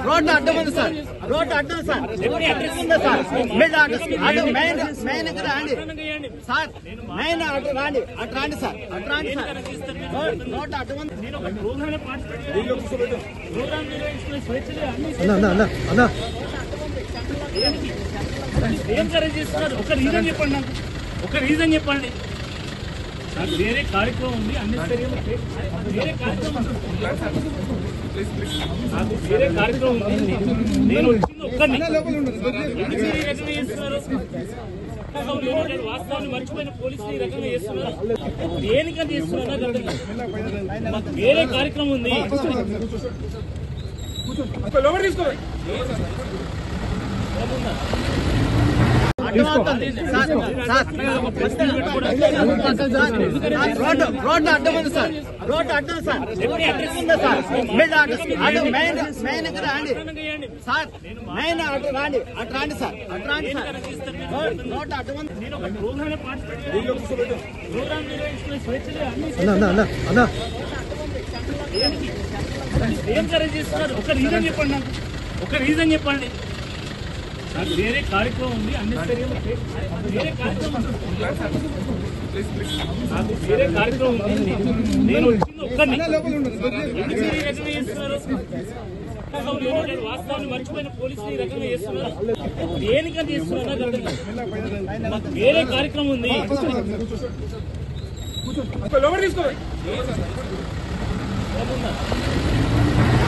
Road అడ్డం ఉంది sir, road అడ్డం సార్, అడ్రస్ ఉందా సార్? మెయిన్ రాండి సార్, మెయిన్ అటు రాండి, అటు రాండి సార్, అటు రాండి సార్. రోడ్డు అడ్డం ఉంది. ఏం కరెక్ట్ చేస్తున్నారు? ఒక రీజన్ చెప్పండి నాకు, ఒక రీజన్ చెప్పండి. నాకు వేరే కార్యక్రమం ఉంది, వేరే కార్యక్రమం నాకు వేరే కార్యక్రమం ఉంది. నేను వచ్చింది ఒక్కరిని. ఎందుకు ఈ రకంగా చేస్తున్నారు? వాస్తవాన్ని మర్చిపోయిన పోలీసులు ఈ రకంగా చేస్తున్నారు. దేనికని చేస్తున్నారు? నాకు వేరే కార్యక్రమం ఉంది. రోడ్డు అడ్డం ఉంది సార్, రోడ్డు అడ్డం సార్, అడ్రస్ ఉందా సార్? మెయిన్ రాండి సార్, మెయిన్ అటు రాండి, అటు రాండి సార్, అటు రాండి సార్. రోడ్డు అడ్డం ఉంది. నేను ఒక ప్రోగ్రామ్ ఏం కరెక్ట్ చేస్తున్నారు? ఒక రీజన్ చెప్పండి నాకు, ఒక రీజన్ చెప్పండి. నాకు వేరే కార్యక్రమం ఉంది, వేరే కార్యక్రమం నాకు వేరే కార్యక్రమం ఉంది. నేను వచ్చింది ఒక్కరిని. ఎందుకు ఈ రకంగా చేస్తున్నారు? వాస్తవాన్ని మర్చిపోయిన పోలీసులు ఈ రకంగా చేస్తున్నారు. దేనికని చేస్తున్నారు? నాకు వేరే కార్యక్రమం ఉంది. తీసుకో